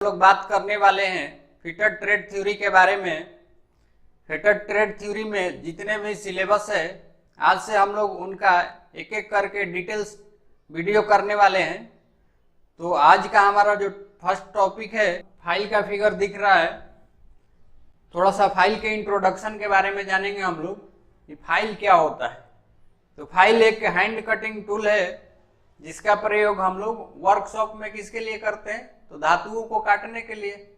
लोग बात करने वाले हैं फिटर ट्रेड थ्योरी के बारे में। फिटर ट्रेड थ्योरी में जितने भी सिलेबस है आज से हम लोग उनका एक एक करके डिटेल्स वीडियो करने वाले हैं। तो आज का हमारा जो फर्स्ट टॉपिक है, फाइल का फिगर दिख रहा है। थोड़ा सा फाइल के इंट्रोडक्शन के बारे में जानेंगे हम लोग कि फाइल क्या होता है। तो फाइल एक हैंड कटिंग टूल है जिसका प्रयोग हम लोग वर्कशॉप में किसके लिए करते हैं, तो धातुओं को काटने के लिए।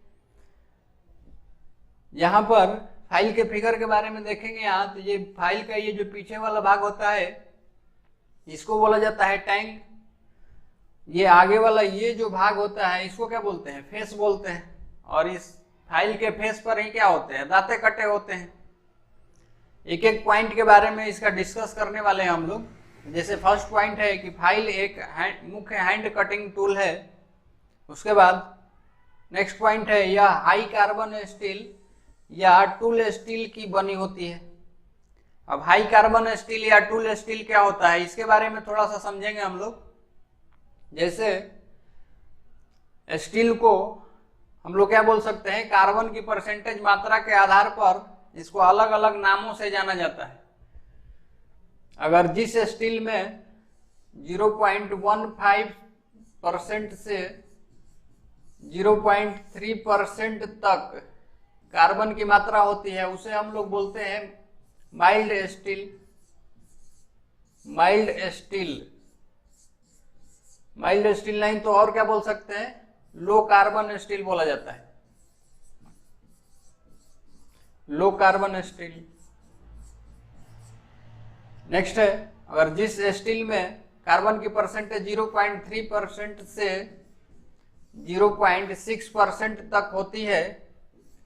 यहाँ पर फाइल के फिगर के बारे में देखेंगे यहाँ, तो ये फाइल का ये जो पीछे वाला भाग होता है इसको बोला जाता है टैंक। ये आगे वाला ये जो भाग होता है इसको क्या बोलते हैं, फेस बोलते हैं। और इस फाइल के फेस पर ही क्या होते हैं, दांते कटे होते हैं। एक एक पॉइंट के बारे में इसका डिस्कस करने वाले हैं हम लोग। जैसे फर्स्ट पॉइंट है कि फाइल एक मुख्य हैंड कटिंग टूल है। उसके बाद नेक्स्ट पॉइंट है यह हाई कार्बन स्टील या टूल स्टील की बनी होती है। अब हाई कार्बन स्टील या टूल स्टील क्या होता है इसके बारे में थोड़ा सा समझेंगे हम लोग। जैसे स्टील को हम लोग क्या बोल सकते हैं, कार्बन की परसेंटेज मात्रा के आधार पर इसको अलग अलग नामों से जाना जाता है। अगर जिस स्टील में 0.15% से 0.3% तक कार्बन की मात्रा होती है उसे हम लोग बोलते हैं माइल्ड स्टील। माइल्ड स्टील नहीं तो और क्या बोल सकते हैं, लो कार्बन स्टील बोला जाता है। Low carbon steel. नेक्स्ट है, अगर जिस स्टील में कार्बन की परसेंटेज 0.3% से 0.6% तक होती है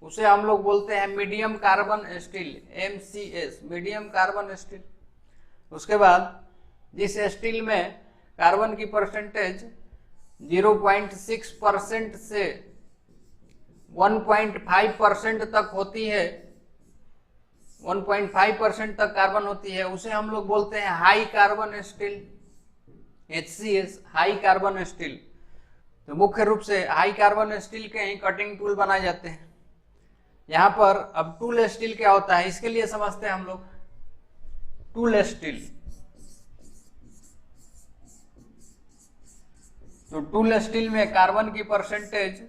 उसे हम लोग बोलते हैं medium carbon steel, MCS, medium carbon steel. उसके बाद जिस स्टील में कार्बन की परसेंटेज 0.6% से 1.5% तक होती है, 1.5% तक कार्बन होती है उसे हम लोग बोलते हैं high carbon steel, HCS, high carbon steel. तो मुख्य रूप से हाई कार्बन स्टील के ही कटिंग टूल बनाए जाते हैं। यहाँ पर अब टूल स्टील क्या होता है इसके लिए समझते हैं हम लोग। टूल स्टील, तो टूल स्टील में कार्बन की परसेंटेज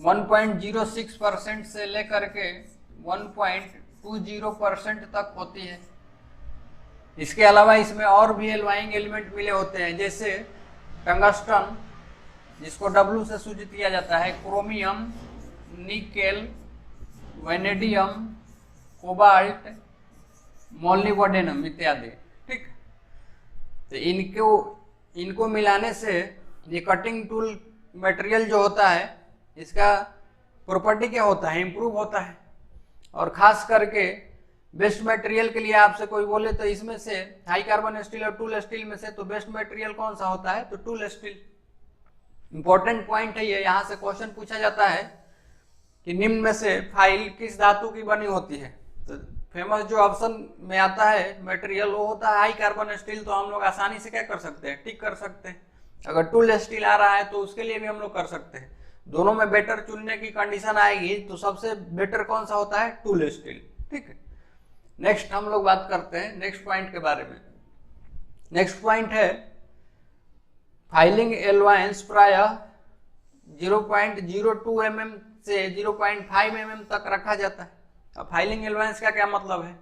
1.06% से लेकर के 1.20% तक होती है। इसके अलावा इसमें और भी एल्वाइंग एलिमेंट मिले होते हैं, जैसे टंगस्टन जिसको W से सूचित किया जाता है, chromium, nickel, vanadium, cobalt, molybdenum इत्यादि। ठीक, तो इनको मिलाने से ये कटिंग टूल मटेरियल जो होता है इसका प्रॉपर्टी क्या होता है, इंप्रूव होता है। और खास करके बेस्ट मटेरियल के लिए आपसे कोई बोले तो इसमें से हाई कार्बन स्टील और टूल स्टील में से तो बेस्ट मटेरियल कौन सा होता है, तो टूल स्टील। इंपॉर्टेंट पॉइंट है ये, यहाँ से क्वेश्चन पूछा जाता है कि निम्न में से फाइल किस धातु की बनी होती है। तो फेमस जो ऑप्शन में आता है मटेरियल वो होता है हाई कार्बन स्टील। तो हम लोग आसानी से क्या कर सकते हैं, टिक कर सकते हैं। अगर टूल स्टील आ रहा है तो उसके लिए भी हम लोग कर सकते हैं। दोनों में बेटर चुनने की कंडीशन आएगी तो सबसे बेटर कौन सा होता है, टूल स्टील। ठीक है, नेक्स्ट हम लोग बात करते हैं नेक्स्ट पॉइंट के बारे में। नेक्स्ट पॉइंट है फाइलिंग एलवांस प्रायः 0.02 mm से 0.5 mm तक रखा जाता है। अब फाइलिंग एलवांस का क्या मतलब है,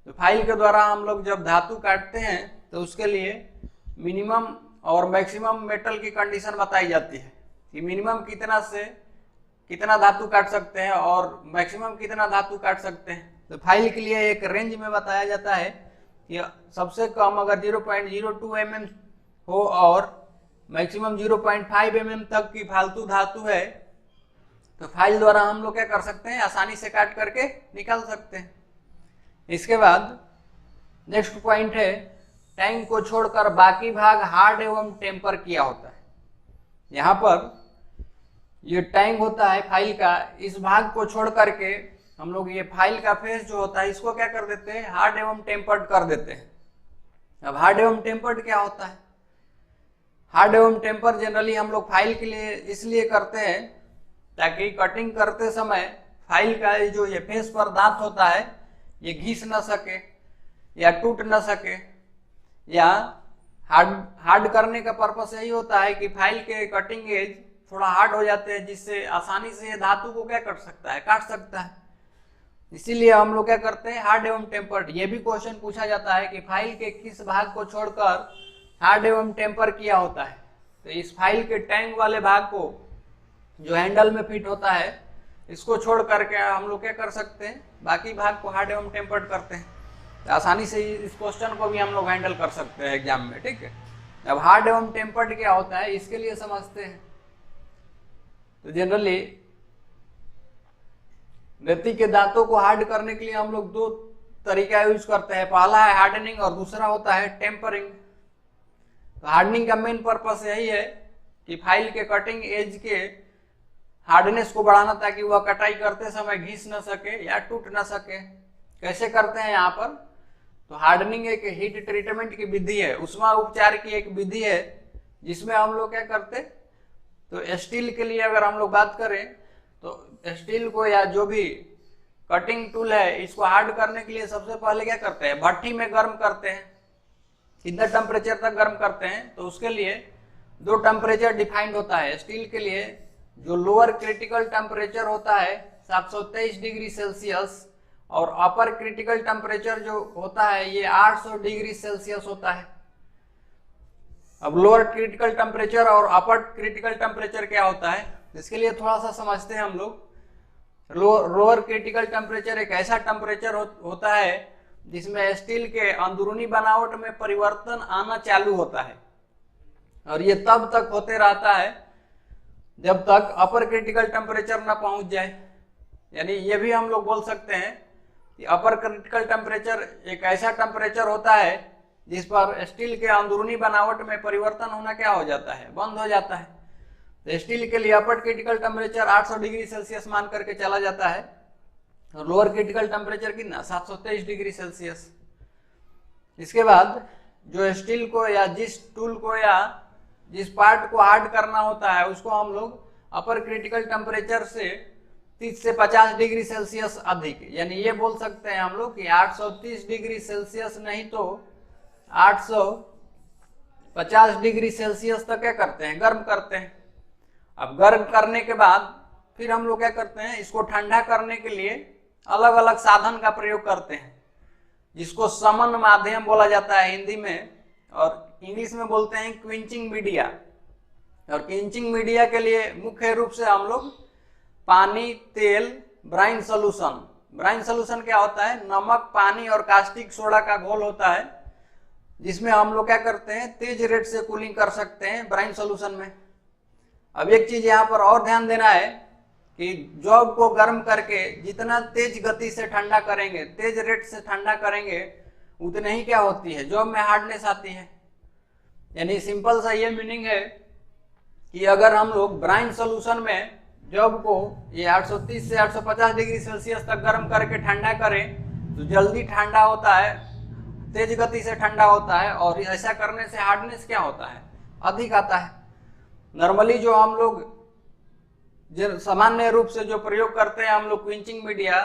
तो फाइल के द्वारा हम लोग जब धातु काटते हैं तो उसके लिए मिनिमम और मैक्सिमम मेटल की कंडीशन बताई जाती है कि मिनिमम कितना से कितना धातु काट सकते हैं और मैक्सिमम कितना धातु काट सकते हैं। तो फाइल के लिए एक रेंज में बताया जाता है कि सबसे कम अगर 0.02 mm हो और मैक्सिमम 0.5 mm तक की फालतू धातु है तो फाइल द्वारा हम लोग क्या कर सकते हैं, आसानी से काट करके निकाल सकते हैं। इसके बाद नेक्स्ट पॉइंट है टैंक को छोड़कर बाकी भाग हार्ड एवं टेम्पर किया होता है। यहाँ पर ये टैंक होता है फाइल का, इस भाग को छोड़ करके हम लोग ये फाइल का फेस जो होता है इसको क्या कर देते हैं, हार्ड एवं टेम्पर्ड कर देते हैं। अब हार्ड एवं टेम्पर्ड क्या होता है, हार्ड एवं टेम्पर जनरली हम लोग फाइल के लिए इसलिए करते हैं ताकि कटिंग करते समय फाइल का जो ये फेस पर दांत होता है ये घिस न सके या टूट न सके, या हार्ड करने का पर्पस यही होता है कि फाइल के कटिंग एज थोड़ा हार्ड हो जाते हैं, जिससे आसानी से ये धातु को क्या कर सकता है, काट सकता है। इसीलिए हम लोग क्या करते हैं, हार्ड एवं टेम्पर्ड। ये भी क्वेश्चन पूछा जाता है कि फाइल के किस भाग को छोड़कर हार्ड एवं टेम्पर किया होता है। तो इस फाइल के टैंक वाले भाग को जो हैंडल में फिट होता है इसको छोड़ करके हम लोग क्या कर सकते हैं, बाकी भाग को हार्ड एवं टेम्पर्ड करते हैं। तो आसानी से इस क्वेश्चन को भी हम लोग हैंडल कर सकते हैं एग्जाम में, ठीक है। अब हार्ड एवं टेम्पर्ड क्या होता है इसके लिए समझते हैं। तो जनरली गति के दांतों को हार्ड करने के लिए हम लोग दो तरीका यूज करते हैं, पहला है हार्डनिंग और दूसरा होता है टेम्परिंग। तो हार्डनिंग का मेन पर्पस यही है कि फाइल के कटिंग एज के हार्डनेस को बढ़ाना, ताकि वह कटाई करते समय घिस न सके या टूट न सके। कैसे करते हैं यहाँ पर, तो हार्डनिंग एक हीट ट्रीटमेंट की विधि है, उष्मा उपचार की एक विधि है, जिसमें हम लोग क्या करते, तो स्टील के लिए अगर हम लोग बात करें तो स्टील को या जो भी कटिंग टूल है इसको हार्ड करने के लिए सबसे पहले क्या करते हैं, भट्ठी में गर्म करते हैं। कितना टेम्परेचर तक गर्म करते हैं, तो उसके लिए दो टेम्परेचर डिफाइंड होता है। स्टील के लिए जो लोअर क्रिटिकल टेम्परेचर होता है 723 डिग्री सेल्सियस, और अपर क्रिटिकल टेम्परेचर जो होता है ये 800 डिग्री सेल्सियस होता है। अब लोअर क्रिटिकल टेम्परेचर और अपर क्रिटिकल टेम्परेचर क्या होता है, इसके लिए थोड़ा सा समझते हैं हम लोग। लोअर क्रिटिकल टेम्परेचर एक ऐसा टेम्परेचर होता है जिसमें स्टील के अंदरूनी बनावट में परिवर्तन आना चालू होता है, और ये तब तक होते रहता है जब तक अपर क्रिटिकल टेम्परेचर न पहुंच जाए। यानी ये भी हम लोग बोल सकते हैं कि अपर क्रिटिकल टेम्परेचर एक ऐसा टेम्परेचर होता है जिस पर स्टील के अंदरूनी बनावट में परिवर्तन होना क्या हो जाता है, बंद हो जाता है। तो स्टील के लिए अपर क्रिटिकल टेम्परेचर 800 डिग्री सेल्सियस मान करके चला जाता है, और लोअर क्रिटिकल टेम्परेचर कितना, 723 डिग्री सेल्सियस। इसके बाद जो स्टील को या जिस टूल को या जिस पार्ट को हार्ड करना होता है उसको हम लोग अपर क्रिटिकल टेम्परेचर से 30 से 50 डिग्री सेल्सियस अधिक, यानी ये बोल सकते हैं हम लोग कि 830 डिग्री सेल्सियस नहीं तो 850 डिग्री सेल्सियस तक क्या करते हैं, गर्म करते हैं। अब गर्म करने के बाद फिर हम लोग क्या करते हैं, इसको ठंडा करने के लिए अलग अलग साधन का प्रयोग करते हैं, जिसको समन माध्यम बोला जाता है हिंदी में, और इंग्लिश में बोलते हैं क्विंचिंग मीडिया। और क्विंचिंग मीडिया के लिए मुख्य रूप से हम लोग पानी, तेल, ब्राइन सोल्यूशन। ब्राइन सोल्यूशन क्या होता है, नमक, पानी और कास्टिक सोडा का घोल होता है, जिसमें हम लोग क्या करते हैं, तेज रेट से कूलिंग कर सकते हैं ब्राइन सोल्यूशन में। अब एक चीज यहाँ पर और ध्यान देना है कि जॉब को गर्म करके जितना तेज गति से ठंडा करेंगे, तेज रेट से ठंडा करेंगे, उतने ही क्या होती है, जॉब में हार्डनेस आती है। यानी सिंपल सा ये मीनिंग है कि अगर हम लोग ब्राइन सोल्यूशन में जॉब को ये 830 से 850 डिग्री सेल्सियस तक गर्म करके ठंडा करें तो जल्दी ठंडा होता है, तेज गति से ठंडा होता है, और ऐसा करने से हार्डनेस क्या होता है, अधिक आता है। नॉर्मली जो हम लोग सामान्य रूप से जो प्रयोग करते हैं हम लोग क्विंचिंग मीडिया,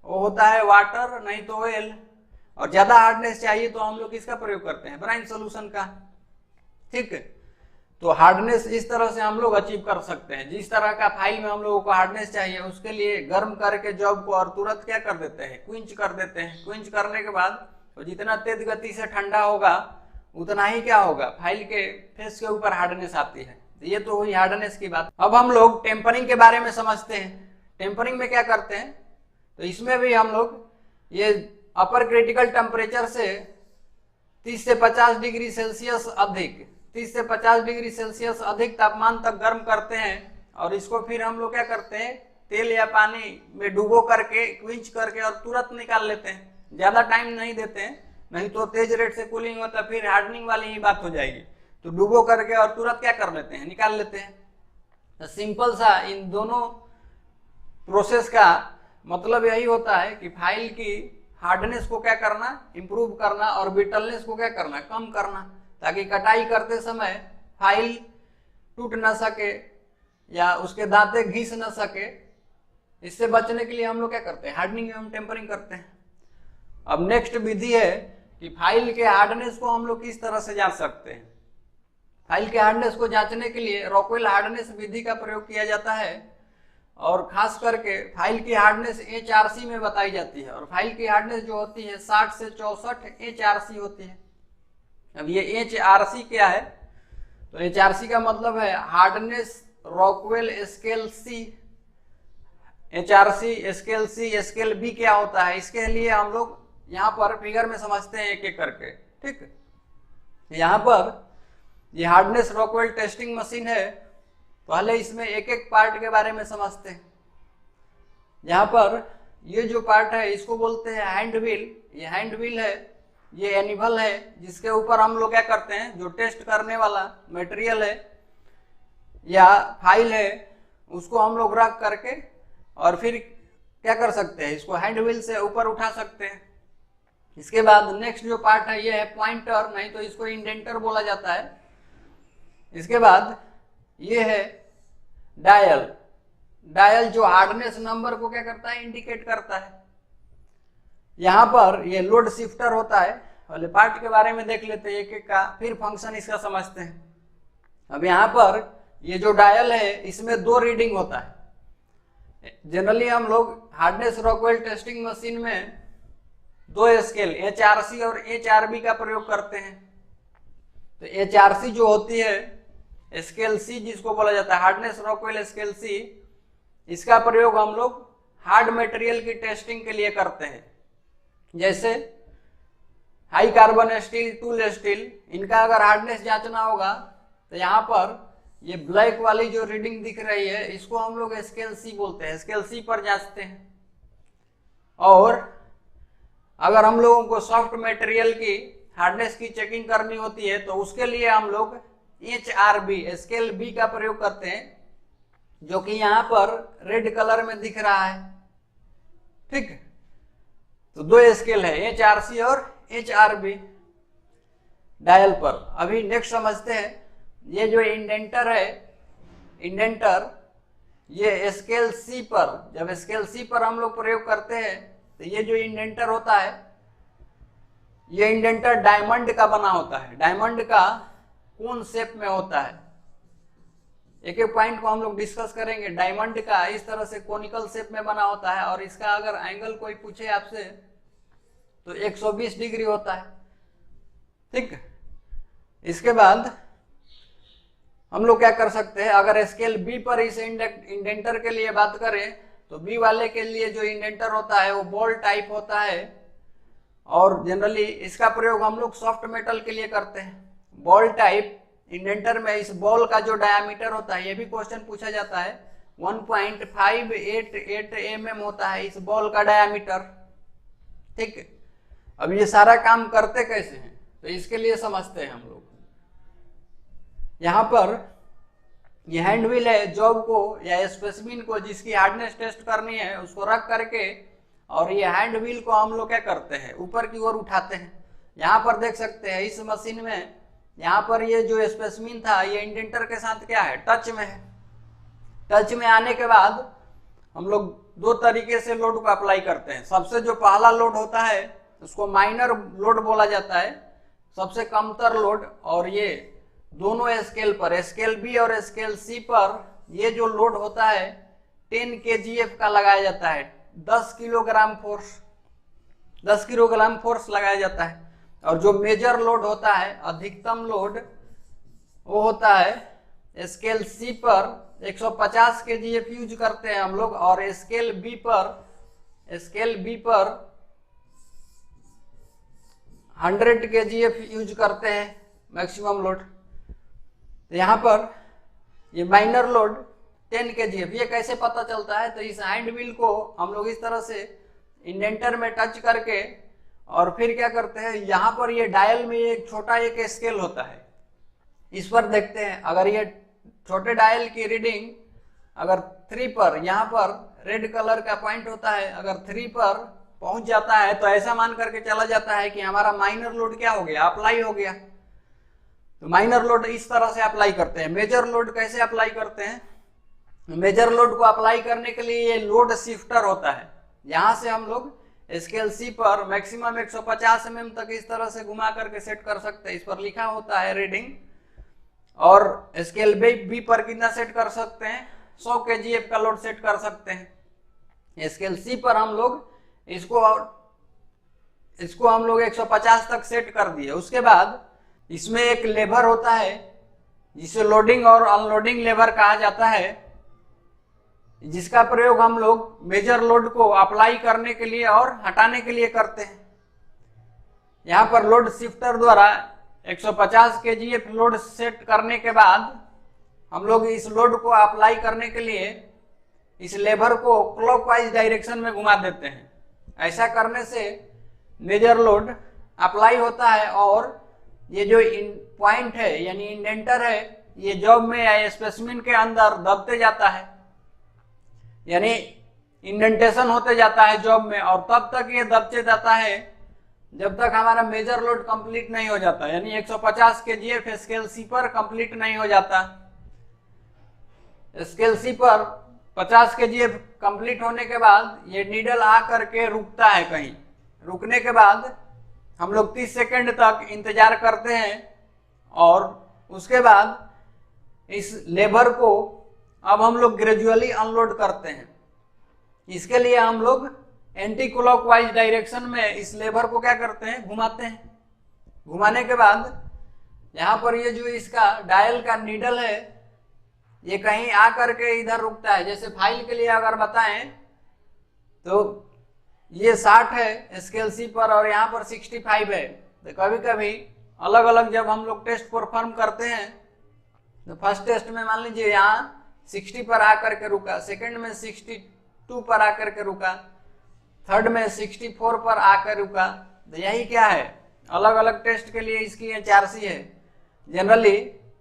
वो होता है वाटर नहीं तो ऑयल, और ज्यादा हार्डनेस चाहिए तो हम लोग किसका प्रयोग करते हैं, ब्राइन सोल्यूशन का, ठीक है। तो हार्डनेस इस तरह से हम लोग अचीव कर सकते हैं। जिस तरह का फाइल में हम लोगों को हार्डनेस चाहिए उसके लिए गर्म करके जॉब को और तुरंत क्या कर देते हैं, क्विंच कर देते हैं। क्विंच करने के बाद तो जितना तेज गति से ठंडा होगा उतना ही क्या होगा, फाइल के फेस के ऊपर हार्डनेस आती है। तो ये तो हुई हार्डनेस की बात। अब हम लोग टेम्परिंग के बारे में समझते हैं। टेम्परिंग में क्या करते हैं, तो इसमें भी हम लोग ये अपर क्रिटिकल टेम्परेचर से 30 से 50 डिग्री सेल्सियस अधिक, 30 से 50 डिग्री सेल्सियस अधिक तापमान तक गर्म करते हैं, और इसको फिर हम लोग क्या करते हैं, तेल या पानी में डुबो करके क्विंच करके और तुरंत निकाल लेते हैं। ज्यादा टाइम नहीं देते हैं, नहीं तो तेज रेट से कूलिंग होता फिर हार्डनिंग वाली ही बात हो जाएगी। तो डुबो करके और तुरंत क्या कर लेते हैं, निकाल लेते हैं। तो सिंपल सा इन दोनों प्रोसेस का मतलब यही होता है कि फाइल की हार्डनेस को क्या करना, इंप्रूव करना, और ब्रिटलनेस को क्या करना, कम करना, ताकि कटाई करते समय फाइल टूट ना सके या उसके दांते घिस ना सके, इससे बचने के लिए हम लोग क्या करते हैं, हार्डनिंग एवं टेम्परिंग करते हैं। अब नेक्स्ट विधि है कि फाइल के हार्डनेस को हम लोग किस तरह से जांच सकते हैं। फाइल के हार्डनेस को जांचने के लिए रॉकवेल हार्डनेस विधि का प्रयोग किया जाता है और खास करके फाइल की हार्डनेस HRC में बताई जाती है। और फाइल की हार्डनेस जो होती है 60 से 64 HRC होती है। अब ये HRC क्या है, तो HRC का मतलब है hardness Rockwell scale C। HRC scale C scale B क्या होता है, इसके लिए हम लोग यहाँ पर फिगर में समझते हैं एक एक करके। ठीक, यहाँ पर ये हार्डनेस रॉकवेल टेस्टिंग मशीन है, पहले इसमें एक एक पार्ट के बारे में समझते हैं। यहाँ पर ये जो पार्ट है इसको बोलते हैं हैंड व्हील। ये हैंड व्हील है, ये एनिमल है जिसके ऊपर हम लोग क्या करते हैं, जो टेस्ट करने वाला मटेरियल है या फाइल है उसको हम लोग रख करके और फिर क्या कर सकते हैं, इसको हैंड व्हील से ऊपर उठा सकते हैं। इसके बाद नेक्स्ट जो पार्ट है ये है पॉइंटर, नहीं तो इसको इंडेंटर बोला जाता है। इसके बाद ये है डायल। डायल जो हार्डनेस नंबर को क्या करता है, इंडिकेट करता है। यहाँ पर ये लोड शिफ्टर होता है। पहले पार्ट के बारे में देख लेते हैं एक एक का, फिर फंक्शन इसका समझते हैं। अब यहाँ पर ये जो डायल है इसमें दो रीडिंग होता है। जनरली हम लोग हार्डनेस रॉकवेल टेस्टिंग मशीन में दो स्केल HRC और HRB का प्रयोग करते हैं। तो HRC जो होती है स्केल C जिसको बोला जाता है हार्डनेस रॉकवेल स्केल C, इसका प्रयोग हम लोग हार्ड मटेरियल की टेस्टिंग के लिए करते हैं। जैसे high carbon steel, tool steel, इनका अगर हार्डनेस जांचना होगा तो यहाँ पर ये ब्लैक वाली जो रीडिंग दिख रही है इसको हम लोग स्केल C बोलते हैं, स्केल C पर जांचते हैं। और अगर हम लोगों को सॉफ्ट मटेरियल की हार्डनेस की चेकिंग करनी होती है तो उसके लिए हम लोग HRB स्केल B का प्रयोग करते हैं, जो कि यहाँ पर रेड कलर में दिख रहा है। ठीक, तो दो स्केल है HRC और HRB डायल पर। अभी नेक्स्ट समझते हैं, ये जो इंडेंटर है, इंडेंटर ये स्केल C पर, जब स्केल C पर हम लोग प्रयोग करते हैं तो ये जो इंडेंटर होता है, ये इंडेंटर डायमंड का बना होता है। डायमंड का कौन शेप में होता है, एक एक पॉइंट को हम लोग डिस्कस करेंगे। डायमंड का इस तरह से कोनिकल शेप में बना होता है और इसका अगर एंगल कोई पूछे आपसे तो 120 डिग्री होता है। ठीक, इसके बाद हम लोग क्या कर सकते हैं, अगर स्केल B पर इस इंडेंटर के लिए बात करें तो B वाले के लिए जो इंडेंटर होता है वो बॉल टाइप होता है और जनरली इसका प्रयोग हम लोग सॉफ्ट मेटल के लिए करते हैं। बॉल टाइप इंडेंटर में इस बॉल का जो डायामीटर होता है, ये भी क्वेश्चन पूछा जाता है, 1.588 mm होता है इस बॉल का डायामीटर। ठीक, अब ये सारा काम करते कैसे हैं तो इसके लिए समझते हैं हम लोग। यहाँ पर ये हैंड व्हील है, जॉब को या स्पेसिमेन को जिसकी हार्डनेस टेस्ट करनी है उसको रख करके और ये हैंड व्हील को हम लोग क्या करते हैं, ऊपर की ओर उठाते हैं। यहाँ पर देख सकते हैं इस मशीन में, यहाँ पर ये जो स्पेसिमेन था ये इंडेंटर के साथ क्या है, टच में है। टच में आने के बाद हम लोग दो तरीके से लोड को अप्लाई करते हैं। सबसे जो पहला लोड होता है उसको माइनर लोड बोला जाता है, सबसे कमतर लोड। और ये दोनों स्केल पर, स्केल B और स्केल C पर ये जो लोड होता है 10 kgf का लगाया जाता है। 10 किलोग्राम फोर्स लगाया जाता है। और जो मेजर लोड होता है, अधिकतम लोड, वो होता है स्केल C पर 150 kgf यूज करते हैं हम लोग और स्केल B पर 100 kgf यूज करते हैं मैक्सिमम लोड। यहाँ पर ये माइनर लोड 10 kgf, ये कैसे पता चलता है तो इस हैंड व्हील को हम लोग इस तरह से इंडेंटर में टच करके और फिर क्या करते हैं, यहाँ पर ये डायल में एक छोटा एक स्केल होता है, इस पर देखते हैं। अगर ये छोटे डायल की रीडिंग अगर 3 पर, यहाँ पर रेड कलर का पॉइंट होता है, अगर 3 पर पहुंच जाता है तो ऐसा मान करके चला जाता है कि हमारा माइनर लोड क्या हो गया, अप्लाई हो गया। तो माइनर लोड इस तरह से अप्लाई करते हैं। मेजर लोड कैसे अप्लाई करते हैं? मेजर लोड को अप्लाई करने के लिए ये लोड शिफ्टर होता है। यहां से हम लोग स्केल सी पर मैक्सिमम 150 mm तक इस तरह से घुमा करके सेट कर सकते हैं। इस पर लिखा होता है रीडिंग। और स्केल बी पर कितना सेट कर सकते हैं? 100 kgf का लोड सेट कर सकते हैं। स्केल सी पर हम लोग इसको हम लोग 150 तक सेट कर दिए। उसके बाद इसमें एक लेवर होता है जिसे लोडिंग और अनलोडिंग लेवर कहा जाता है, जिसका प्रयोग हम लोग मेजर लोड को अप्लाई करने के लिए और हटाने के लिए करते हैं। यहां पर लोड शिफ्टर द्वारा 150 kgf लोड सेट करने के बाद हम लोग इस लोड को अप्लाई करने के लिए इस लेवर को क्लॉकवाइज डायरेक्शन में घुमा देते हैं। ऐसा करने से मेजर लोड अप्लाई होता है और ये जो पॉइंट है यानी इंडेंटर है, ये जॉब में या स्पेसिमेन के अंदर दबते जाता है, यानी इंडेंटेशन होते जाता है जॉब में। और तब तक ये दबते जाता है जब तक हमारा मेजर लोड कंप्लीट नहीं हो जाता, यानी 150 kgf स्केल सी पर कंप्लीट नहीं हो जाता। स्केल सी पर 50 kgf कंप्लीट होने के बाद ये नीडल आ करके रुकता है कहीं। रुकने के बाद हम लोग 30 सेकंड तक इंतजार करते हैं और उसके बाद इस लेबर को अब हम लोग ग्रेजुअली अनलोड करते हैं। इसके लिए हम लोग एंटी क्लॉकवाइज डायरेक्शन में इस लेबर को क्या करते हैं? घुमाते हैं। घुमाने के बाद यहाँ पर ये जो इसका डायल का नीडल है ये कहीं आ करके इधर रुकता है। जैसे फाइल के लिए अगर बताएं तो ये 60 है स्केल सी पर और यहाँ पर 65 है। तो कभी कभी अलग अलग जब हम लोग टेस्ट परफॉर्म करते हैं तो फर्स्ट टेस्ट में मान लीजिए यहाँ 60 पर आकर के रुका, सेकंड में 62 पर आकर के रुका, थर्ड में 64 पर आकर रुका। तो यही क्या है, अलग अलग टेस्ट के लिए इसकी HRC है। जनरली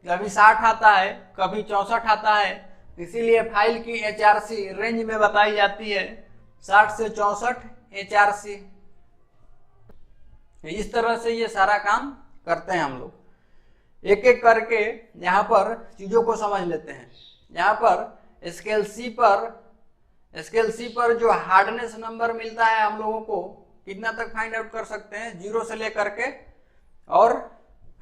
कभी 60 आता है, कभी 64 आता है, इसीलिए फाइल की HRC रेंज में बताई जाती है 60 से 64 HRC। इस तरह से ये सारा काम करते हैं हम लोग। एक एक करके यहाँ पर चीजों को समझ लेते हैं। यहाँ पर स्केल सी पर जो हार्डनेस नंबर मिलता है हम लोगों को कितना तक फाइंड आउट कर सकते हैं? 0 से लेकर के और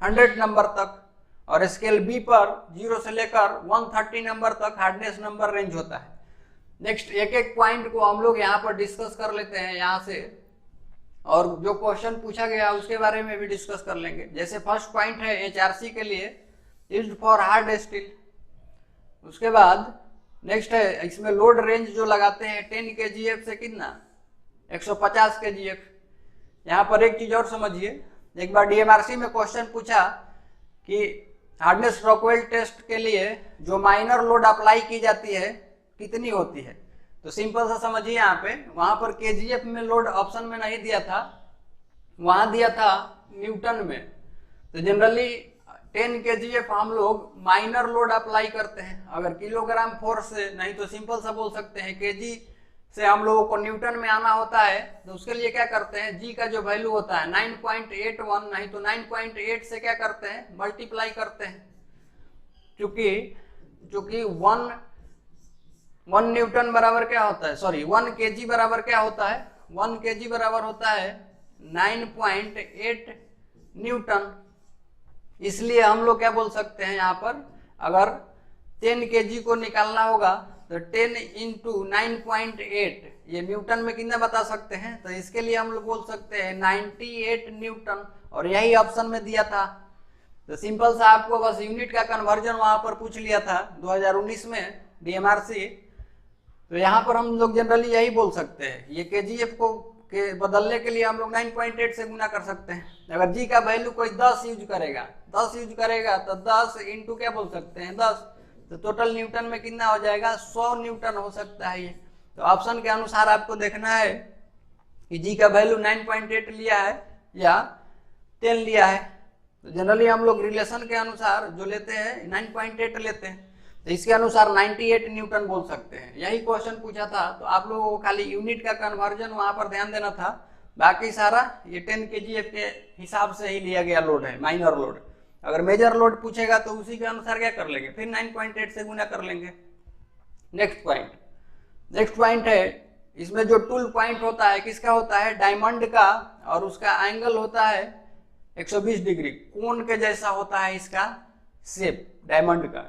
100 नंबर तक। और स्केल बी पर 0 से लेकर 130 नंबर तक हार्डनेस नंबर रेंज होता है। नेक्स्ट एक एक पॉइंट को हम लोग यहाँ पर डिस्कस कर लेते हैं यहाँ से, और जो क्वेश्चन पूछा गया उसके बारे में भी डिस्कस कर लेंगे। जैसे फर्स्ट पॉइंट है HRC के लिए यूज्ड फॉर हार्ड स्टील। उसके बाद नेक्स्ट है इसमें लोड रेंज जो लगाते हैं 10 kgf से कितना 150 kgf। यहाँ पर एक चीज और समझिए, एक बार DMRC में क्वेश्चन पूछा कि हार्डनेस रॉकवेल टेस्ट के लिए जो माइनर लोड अप्लाई की जाती है कितनी होती है, तो सिंपल सा समझिए यहाँ पे, वहां पर kgf में लोड ऑप्शन में नहीं दिया था, वहां दिया था न्यूटन में। तो जनरली 10 kgf हम लोग माइनर लोड अप्लाई करते हैं। अगर किलोग्राम फोर्स से नहीं तो सिंपल सा बोल सकते हैं kg से हम लोगों को न्यूटन में आना होता है। तो उसके लिए क्या करते हैं, g का जो वैल्यू होता है 9.81 नहीं तो 9.8 से क्या करते हैं, मल्टीप्लाई करते हैं। चूंकि 1 न्यूटन बराबर क्या होता है, सॉरी 1 kg बराबर क्या होता है, 1 kg बराबर होता है 9.8 न्यूटन। इसलिए हम लोग क्या बोल सकते हैं यहाँ पर, अगर 10 kg को निकालना होगा तो 10 इंटू 9.8 ये न्यूटन में कितना बता सकते हैं, तो इसके लिए हम लोग बोल सकते हैं 98 न्यूटन, और यही ऑप्शन में दिया था। तो सिंपल सा आपको बस यूनिट का कन्वर्जन वहां पर पूछ लिया था 2019 में DMRC। तो यहाँ पर हम लोग जनरली यही बोल सकते हैं, ये kgf को के बदलने के लिए हम लोग 9.8 से गुना कर सकते हैं। अगर g का वैल्यू कोई 10 यूज करेगा तो 10 इंटू क्या बोल सकते हैं 10, तो टोटल न्यूटन में कितना हो जाएगा 100 न्यूटन हो सकता है ये। तो ऑप्शन के अनुसार आपको देखना है कि g का वैल्यू 9.8 लिया है या 10 लिया है। तो जनरली हम लोग रिलेशन के अनुसार जो लेते हैं 9.8 लेते हैं, तो इसके अनुसार 98 न्यूटन बोल सकते हैं। यही क्वेश्चन पूछा था, तो आप लोगों को खाली यूनिट का कन्वर्जन वहां पर ध्यान देना था, बाकी सारा ये 10 kgf के हिसाब से ही लिया गया लोड है, माइनर लोड। अगर मेजर लोड पूछेगा तो उसी के अनुसार क्या कर लेंगे, फिर 9.8 से गुना कर लेंगे। नेक्स्ट पॉइंट है, इसमें जो टूल पॉइंट होता है किसका होता है, डायमंड का, और उसका एंगल होता है 120 डिग्री, कोन के जैसा होता है इसका शेप डायमंड का।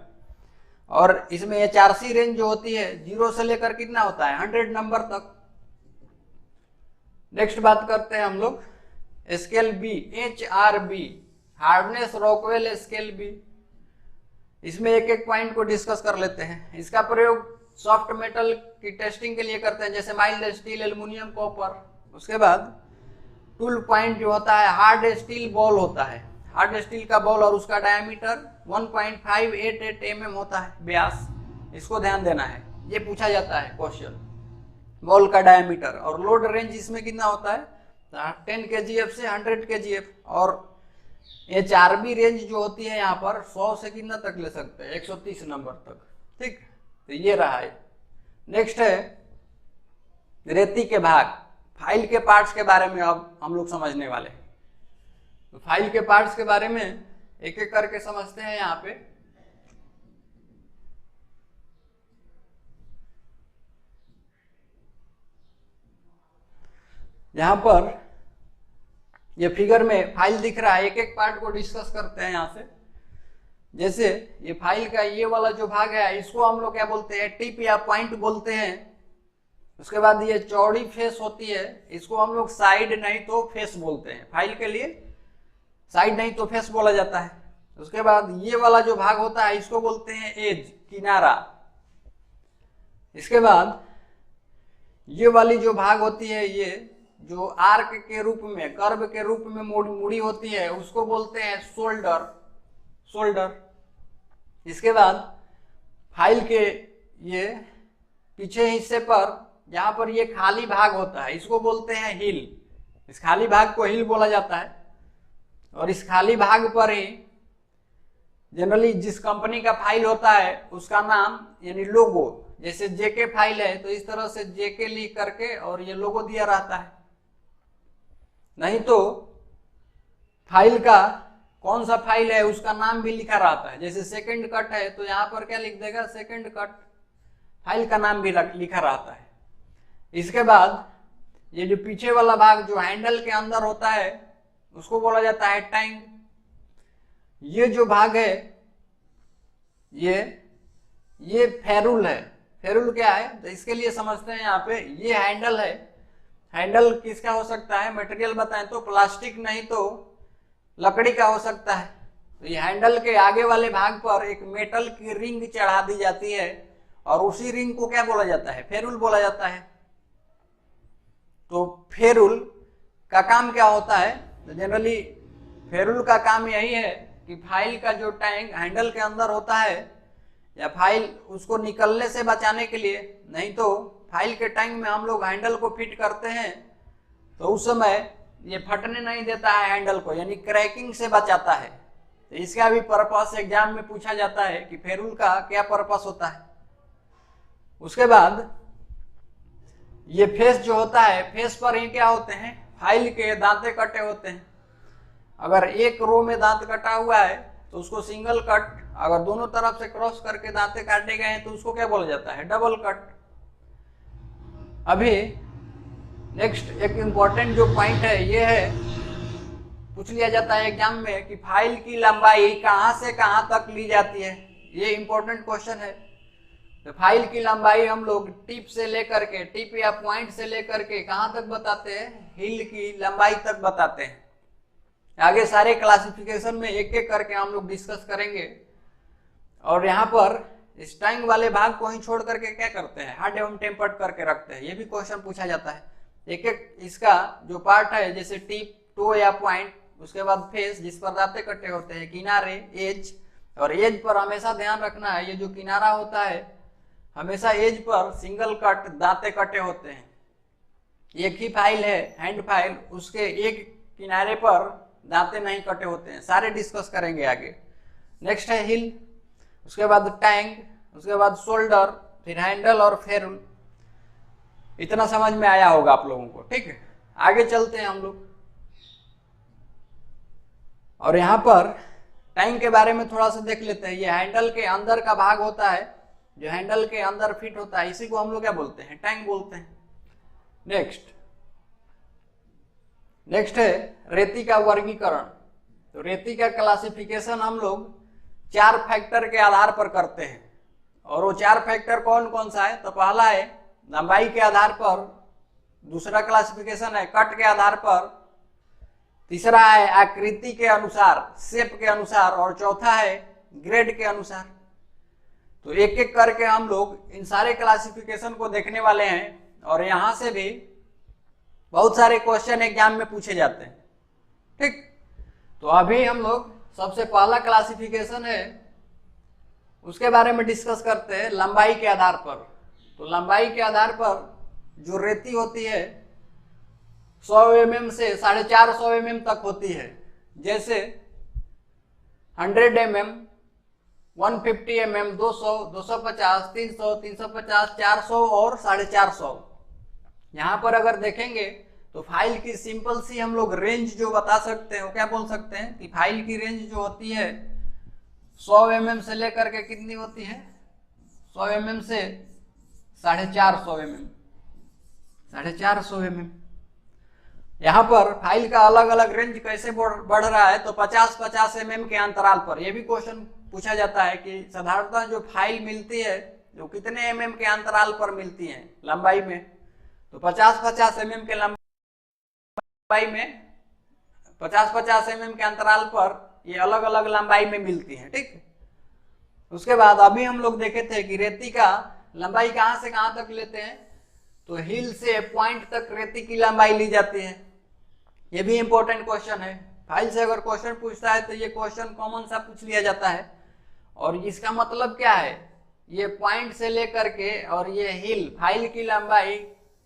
और इसमें HRC रेंज जो होती है 0 से लेकर कितना होता है 100 नंबर तक। नेक्स्ट बात करते हैं हम लोग scale B, HRB, hardness Rockwell scale B. इसमें एक एक पॉइंट को डिस्कस कर लेते हैं। इसका प्रयोग सॉफ्ट मेटल की टेस्टिंग के लिए करते हैं, जैसे माइल्ड स्टील, एल्युमिनियम, कॉपर। उसके बाद टूल पॉइंट जो होता है हार्ड स्टील बॉल होता है, हार्ड स्टील का बॉल और उसका डायमीटर 1.588 mm होता है व्यास। इसको ध्यान देना है, ये पूछा जाता है क्वेश्चन, बॉल का डायमीटर। और लोड रेंज इसमें कितना होता है 10 kgf से 100 kgf। और HRB रेंज जो होती है यहाँ पर 100 से कितना तक ले सकते हैं 130 नंबर तक। ठीक, तो ये रहा है। नेक्स्ट है रेती के भाग, फाइल के पार्ट्स के बारे में अब हम लोग समझने वाले हैं। तो फाइल के पार्ट्स के बारे में एक एक करके समझते हैं। यहाँ पे यहाँ पर ये फिगर में फाइल दिख रहा है, एक एक पार्ट को डिस्कस करते हैं यहाँ से। जैसे ये फाइल का ये वाला जो भाग है इसको हम लोग क्या बोलते हैं, टिप या पॉइंट बोलते हैं। उसके बाद ये चौड़ी फेस होती है, इसको हम लोग साइड नहीं तो फेस बोलते हैं। फाइल के लिए साइड नहीं तो फेस बोला जाता है। उसके बाद ये वाला जो भाग होता है इसको बोलते हैं एज, किनारा। इसके बाद ये वाली जो भाग होती है, ये जो आर्क के रूप में, कर्व के रूप में मुड़ी होती है, उसको बोलते हैं शोल्डर। इसके बाद फाइल के ये पीछे हिस्से पर जहां पर ये खाली भाग होता है इसको बोलते हैं हिल। इस खाली भाग को हिल बोला जाता है। और इस खाली भाग पर ही जनरली जिस कंपनी का फाइल होता है उसका नाम यानी लोगो, जैसे जेके फाइल है तो इस तरह से जेके लिख करके और ये लोगो दिया रहता है। नहीं तो फाइल का कौन सा फाइल है उसका नाम भी लिखा रहता है। जैसे सेकंड कट है तो यहाँ पर क्या लिख देगा, सेकंड कट, फाइल का नाम भी लिखा रहता है। इसके बाद ये जो पीछे वाला भाग जो हैंडल के अंदर होता है उसको बोला जाता है टैंक। ये जो भाग है ये फेरुल है। फेरुल क्या है तो इसके लिए समझते हैं यहाँ पे, ये हैंडल है। हैंडल किसका हो सकता है, मटेरियल बताएं तो प्लास्टिक नहीं तो लकड़ी का हो सकता है। तो ये हैंडल के आगे वाले भाग पर एक मेटल की रिंग चढ़ा दी जाती है और उसी रिंग को क्या बोला जाता है, फेरुल बोला जाता है। तो फेरुल का काम क्या होता है, तो जनरली फेरुल का काम यही है कि फाइल का जो टैंक हैंडल के अंदर होता है या फाइल उसको निकलने से बचाने के लिए, नहीं तो फाइल के टैंक में हम लोग हैंडल को फिट करते हैं तो उस समय ये फटने नहीं देता है हैंडल को, यानी क्रैकिंग से बचाता है। तो इसका भी पर्पस एग्जाम में पूछा जाता है कि फेरुल का क्या पर्पस होता है। उसके बाद ये फेस जो होता है, फेस पर ही क्या होते हैं, फाइल के दांते कटे होते हैं। अगर एक रो में दांत कटा हुआ है तो उसको सिंगल कट, अगर दोनों तरफ से क्रॉस करके दांते काटे गए हैं तो उसको क्या बोला जाता है, डबल कट। अभी नेक्स्ट एक इम्पॉर्टेंट जो पॉइंट है ये है, पूछ लिया जाता है एग्जाम में कि फाइल की लंबाई कहां से कहां तक ली जाती है। ये इंपॉर्टेंट क्वेश्चन है। तो फाइल की लंबाई हम लोग टिप से लेकर के, टिप या पॉइंट से लेकर के कहां तक बताते हैं, हिल की लंबाई तक बताते हैं। आगे सारे क्लासिफिकेशन में एक एक करके हम लोग डिस्कस करेंगे। और यहाँ पर इस टैंक वाले भाग को ही छोड़ करके क्या करते हैं, हार्ड एवं टेम्पर्ड करके रखते हैं। ये भी क्वेश्चन पूछा जाता है। एक एक इसका जो पार्ट है, जैसे टिप, टो या पॉइंट, उसके बाद फेस जिस पर दांते कटे होते हैं, किनारे, एज। और एज पर हमेशा ध्यान रखना है, ये जो किनारा होता है हमेशा एज पर सिंगल कट दांते कटे होते हैं। एक ही फाइल है हैंड फाइल, उसके एक किनारे पर दांते नहीं कटे होते हैं। सारे डिस्कस करेंगे आगे। नेक्स्ट है हिल, उसके बाद टैंक, उसके बाद शोल्डर, फिर हैंडल और फेरुल। इतना समझ में आया होगा आप लोगों को, ठीक है। आगे चलते हैं हम लोग। और यहाँ पर टैंक के बारे में थोड़ा सा देख लेते हैं। ये हैंडल के अंदर का भाग होता है, जो हैंडल के अंदर फिट होता है, इसी को हम लोग क्या बोलते हैं, टैंक बोलते हैं। नेक्स्ट है रेती का वर्गीकरण। तो रेती का क्लासिफिकेशन हम लोग 4 फैक्टर के आधार पर करते हैं, और वो 4 फैक्टर कौन कौन सा है? तो पहला है लंबाई के आधार पर, दूसरा क्लासिफिकेशन है कट के आधार पर, तीसरा है आकृति के अनुसार, शेप के अनुसार, और चौथा है ग्रेड के अनुसार। तो एक एक करके हम लोग इन सारे क्लासिफिकेशन को देखने वाले हैं, और यहां से भी बहुत सारे क्वेश्चन एग्जाम में पूछे जाते हैं। ठीक, तो अभी हम लोग सबसे पहला क्लासिफिकेशन है उसके बारे में डिस्कस करते हैं, लंबाई के आधार पर। तो लंबाई के आधार पर जो रेती होती है 100 mm से 450 mm तक होती है, जैसे 100 mm, 150 mm, 200, 250, 300, 350, 400 और 450। यहाँ पर अगर देखेंगे तो फाइल की सिंपल सी हम लोग रेंज जो बता सकते हैं वो क्या बोल सकते हैं कि फाइल की रेंज जो होती है 100 mm से लेकर के कितनी होती है, 100 mm से 450 mm, 450 mm। यहाँ पर फाइल का अलग अलग रेंज कैसे बढ़ रहा है, तो 50-50 mm के अंतराल पर। यह भी क्वेश्चन पूछा जाता है कि साधारणतः जो फाइल मिलती है जो कितने mm के अंतराल पर मिलती है लंबाई में, तो 50-50 mm के लंबाई में 50-50 mm के अंतराल पर ये अलग अलग लंबाई में मिलती है। ठीक, उसके बाद अभी हम लोग देखे थे कि रेती का लंबाई कहां से कहां तक लेते हैं, तो हिल से पॉइंट तक रेती की लंबाई ली जाती है। ये भी इंपॉर्टेंट क्वेश्चन है, फाइल से अगर क्वेश्चन पूछता है तो ये क्वेश्चन कॉमन सा पूछ लिया जाता है। और इसका मतलब क्या है, ये पॉइंट से लेकर के और ये हिल, फाइल की लंबाई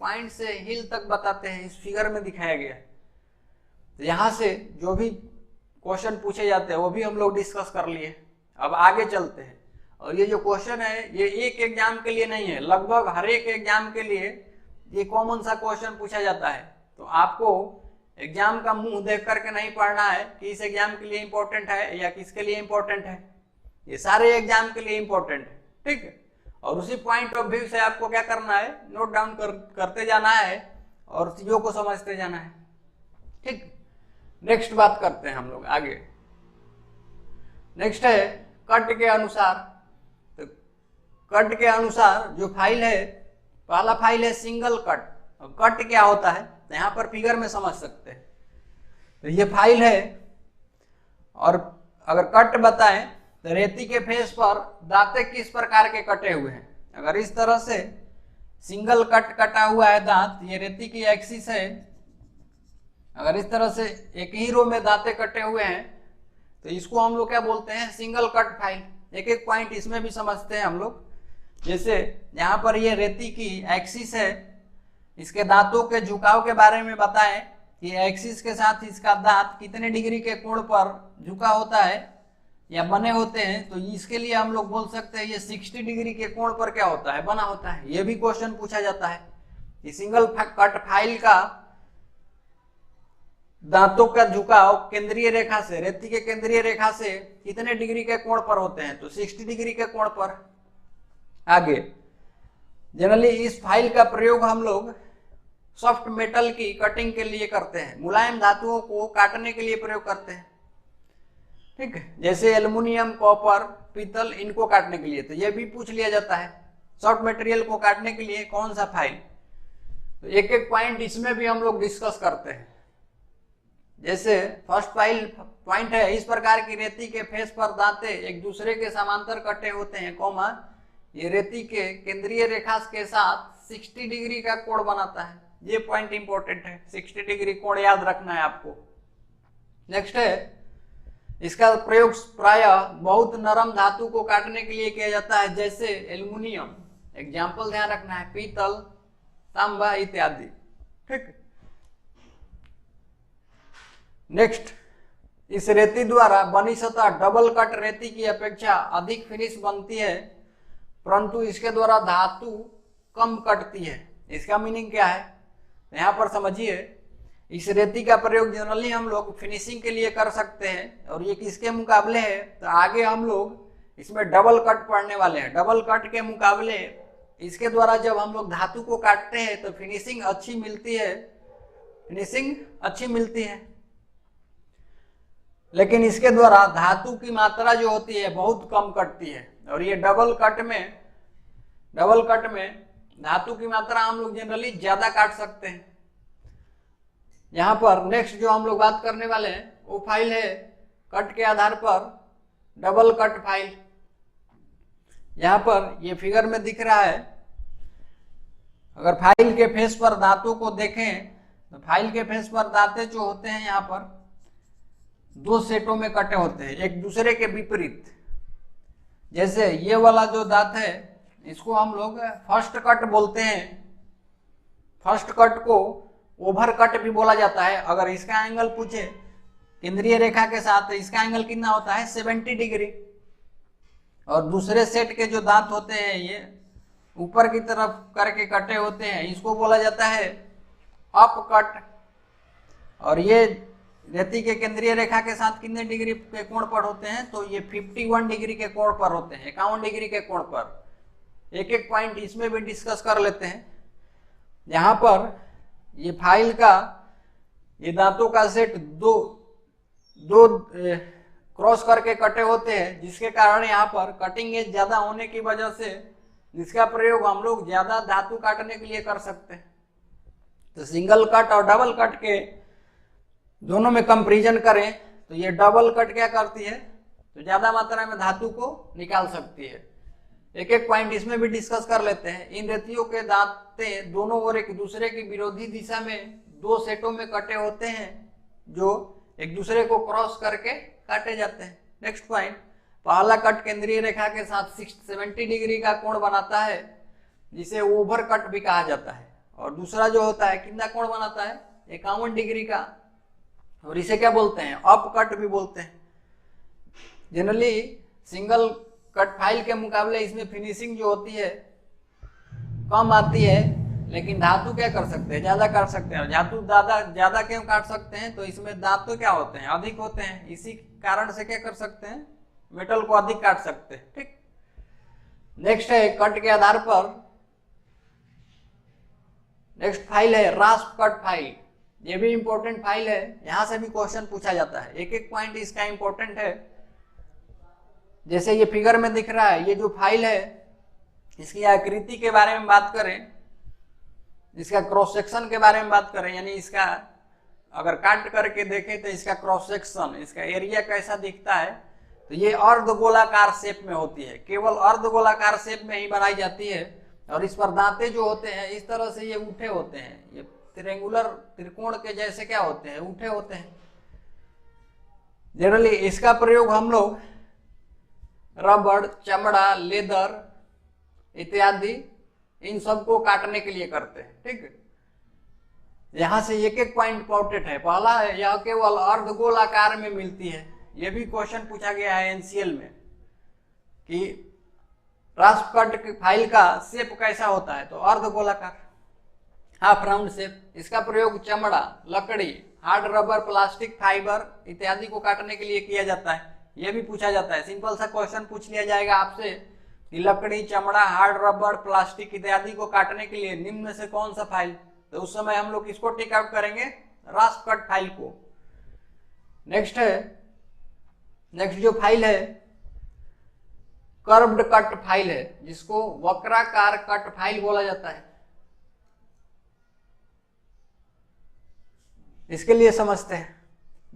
पॉइंट से हिल तक बताते हैं, इस फिगर में दिखाया गया है। तो यहां से जो भी क्वेश्चन पूछे जाते हैं वो भी हम लोग डिस्कस कर लिए। अब आगे चलते हैं, और ये जो क्वेश्चन है ये एक एग्जाम के लिए नहीं है, लगभग हर एक एग्जाम के लिए ये कॉमन सा क्वेश्चन पूछा जाता है। तो आपको एग्जाम का मुंह देख करके नहीं पढ़ना है कि इस एग्जाम के लिए इंपॉर्टेंट है या किसके लिए इंपॉर्टेंट है, ये सारे एग्जाम के लिए इंपॉर्टेंट है। ठीक है, और उसी पॉइंट ऑफ व्यू से आपको क्या करना है, नोट डाउन करते जाना है और चीजों को समझते जाना है। ठीक, नेक्स्ट बात करते हैं हम लोग आगे। नेक्स्ट है कट के अनुसार। तो कट के अनुसार जो फाइल है, पहला फाइल है सिंगल कट। कट क्या होता है तो यहाँ पर फिगर में समझ सकते हैं। तो ये फाइल है, और अगर कट बताएं तो रेती के फेस पर दांते किस प्रकार के कटे हुए हैं। अगर इस तरह से सिंगल कट कटा हुआ है दांत, ये रेती की एक्सिस है, अगर इस तरह से एक ही रो में दांते कटे हुए हैं तो इसको हम लोग क्या बोलते हैं, सिंगल कट फाइल। एक एक पॉइंट इसमें भी समझते हैं हम लोग। जैसे यहाँ पर ये रेती की एक्सिस है, इसके दांतों के झुकाव के बारे में बताएं कि एक्सिस के साथ इसका दांत कितने डिग्री के कोण पर झुका होता है या बने होते हैं। तो इसके लिए हम लोग बोल सकते हैं ये 60 डिग्री के कोण पर क्या होता है, बना होता है। ये भी क्वेश्चन पूछा जाता है कि सिंगल कट फाइल का दांतों का झुकाव केंद्रीय रेखा से, रेती के केंद्रीय रेखा से कितने डिग्री के कोण पर होते हैं, तो 60 डिग्री के कोण पर। आगे जनरली इस फाइल का प्रयोग हम लोग सॉफ्ट मेटल की कटिंग के लिए करते हैं, मुलायम धातुओं को काटने के लिए प्रयोग करते हैं। ठीक है, जैसे एल्युमिनियम, कॉपर, पीतल, इनको काटने के लिए। तो ये भी पूछ लिया जाता है सॉफ्ट मटेरियल को काटने के लिए कौन सा फाइल। तो एक एक पॉइंट इसमें भी हम लोग डिस्कस करते हैं। जैसे फर्स्ट फाइल पॉइंट है, इस प्रकार की रेती के फेस पर दांते एक दूसरे के समांतर कटे होते हैं, कॉमा ये रेती के केंद्रीय रेखा के साथ 60 डिग्री का कोण बनाता है। ये पॉइंट इंपॉर्टेंट है, 60 डिग्री कोण याद रखना है आपको। नेक्स्ट है, इसका प्रयोग प्रायः बहुत नरम धातु को काटने के लिए किया जाता है, जैसे एल्युमिनियम, एग्जाम्पल ध्यान रखना है, पीतल, तांबा इत्यादि। ठीक, नेक्स्ट, इस रेती द्वारा बनी सतह डबल कट रेती की अपेक्षा अधिक फिनिश बनती है, परंतु इसके द्वारा धातु कम कटती है। इसका मीनिंग क्या है, यहां पर समझिए, इस रेती का प्रयोग जनरली हम लोग फिनिशिंग के लिए कर सकते हैं। और ये किसके मुकाबले है, तो आगे हम लोग इसमें डबल कट पढ़ने वाले हैं। डबल कट के मुकाबले इसके द्वारा जब हम लोग धातु को काटते हैं तो फिनिशिंग अच्छी मिलती है, फिनिशिंग अच्छी मिलती है। लेकिन इसके द्वारा धातु की मात्रा जो होती है बहुत कम कटती है। और ये डबल कट में धातु की मात्रा हम लोग जनरली ज्यादा काट सकते हैं। यहाँ पर नेक्स्ट जो हम लोग बात करने वाले हैं वो फाइल है कट के आधार पर डबल कट फाइल। यहाँ पर ये फिगर में दिख रहा है, अगर फाइल के फेस पर दांतों को देखें तो फाइल के फेस पर दांतें जो होते हैं यहाँ पर दो सेटों में कटे होते हैं एक दूसरे के विपरीत। जैसे ये वाला जो दांत है इसको हम लोग फर्स्ट कट बोलते हैं। फर्स्ट कट को ओवर कट भी बोला जाता है। अगर इसका एंगल पूछे केंद्रीय रेखा के साथ, इसका एंगल कितना होता है 70 डिग्री। और दूसरे सेट के जो दांत होते हैं ये ऊपर की तरफ करके कटे होते हैं, इसको बोला जाता है अप कट। और ये रेती के केंद्रीय रेखा के साथ कितने डिग्री के कोण पर होते हैं, तो ये 51 डिग्री के कोण पर होते हैं, 51 डिग्री के कोण पर। एक एक पॉइंट इसमें भी डिस्कस कर लेते हैं। यहाँ पर ये फाइल का ये दांतों का सेट दो क्रॉस करके कटे होते हैं, जिसके कारण यहाँ पर कटिंग एज ज्यादा होने की वजह से जिसका प्रयोग हम लोग ज्यादा धातु काटने के लिए कर सकते हैं। तो सिंगल कट और डबल कट के दोनों में कंपैरिजन करें तो ये डबल कट क्या करती है, तो ज्यादा मात्रा में धातु को निकाल सकती है। एक एक पॉइंट इसमें भी डिस्कस कर लेते हैं। इन रेतियों के दांते दोनों ओर एक दूसरे की विरोधी दिशा में दो सेटों में कटे होते हैं जो एक दूसरे को क्रॉस करके काटे जाते हैं। नेक्स्ट पॉइंट, पहला कट केंद्रीय रेखा के साथ 70 डिग्री का कोण बनाता है जिसे ओवर कट भी कहा जाता है। और दूसरा जो होता है कितना कोण बनाता है 51 डिग्री का, और इसे क्या बोलते हैं अप कट भी बोलते हैं। जनरली सिंगल कट फाइल के मुकाबले इसमें फिनिशिंग जो होती है कम आती है, लेकिन धातु क्या कर सकते हैं ज्यादा काट सकते हैं। धातु ज्यादा क्यों काट सकते हैं, तो इसमें दांत तो क्या होते हैं अधिक होते हैं, इसी कारण से क्या कर सकते हैं मेटल को अधिक काट सकते हैं। ठीक, नेक्स्ट है कट के आधार पर नेक्स्ट फाइल है रास्प कट फाइल। ये भी इंपॉर्टेंट फाइल है, यहां से भी क्वेश्चन पूछा जाता है। एक एक पॉइंट इसका इंपॉर्टेंट है। जैसे ये फिगर में दिख रहा है, ये जो फाइल है इसकी आकृति के बारे में बात करें, इसका क्रॉस सेक्शन के बारे में बात करें, यानी इसका अगर काट करके देखें तो इसका क्रॉस सेक्शन, इसका एरिया कैसा दिखता है, तो ये अर्धगोलाकार शेप में होती है। केवल अर्धगोलाकार शेप में ही बनाई जाती है। और इस पर दांते जो होते हैं इस तरह से ये उठे होते हैं, ये ट्रायंगुलर त्रिकोण के जैसे क्या होते हैं उठे होते हैं। जनरली इसका प्रयोग हम लोग रबड़, चमड़ा, लेदर इत्यादि इन सबको काटने के लिए करते हैं। ठीक है, यहां से एक एक पॉइंट इंपॉर्टेंट है। पहला है यह केवल अर्धगोल आकार में मिलती है। यह भी क्वेश्चन पूछा गया है एनसीएल में कि रास्प कट फाइल का शेप कैसा होता है, तो अर्धगोलाकार हाफ राउंड शेप। इसका प्रयोग चमड़ा, लकड़ी, हार्ड रबर, प्लास्टिक, फाइबर इत्यादि को काटने के लिए किया जाता है। यह भी पूछा जाता है, सिंपल सा क्वेश्चन पूछ लिया जाएगा आपसे कि लकड़ी, चमड़ा, हार्ड रबर, प्लास्टिक इत्यादि को काटने के लिए निम्न में से कौन सा फाइल, तो उस समय हम लोग किसको टिक आउट करेंगे रास्प कट फाइल को। नेक्स्ट जो फाइल है कर्व्ड कट फाइल है, जिसको वक्राकार कट फाइल बोला जाता है। इसके लिए समझते हैं,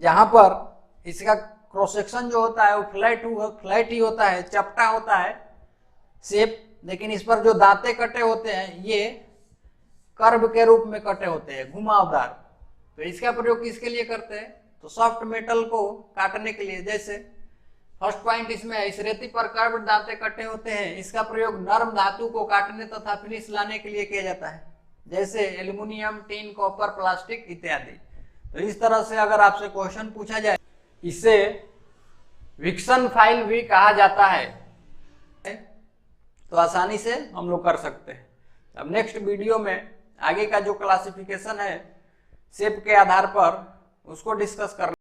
जहां पर इसका क्रॉस सेक्शन जो होता है वो फ्लैट ही होता है, चपटा होता है शेप, लेकिन इस पर जो दांते कटे होते हैं ये कर्व के रूप में कटे होते हैं, घुमावदार। तो इसका प्रयोग किसके लिए करते हैं, तो सॉफ्ट मेटल को काटने के लिए। जैसे फर्स्ट पॉइंट इसमें है, इस रेती पर कर्व दांते कटे होते हैं, इसका प्रयोग नरम धातु को काटने तथा फिनिश लाने के लिए किया जाता है, जैसे एल्युमिनियम, टीन, कॉपर, प्लास्टिक इत्यादि। तो इस तरह से अगर आपसे क्वेश्चन पूछा जाए, इसे विक्सन फाइल भी कहा जाता है, तो आसानी से हम लोग कर सकते हैं। अब नेक्स्ट वीडियो में आगे का जो क्लासिफिकेशन है शेप के आधार पर उसको डिस्कस करना।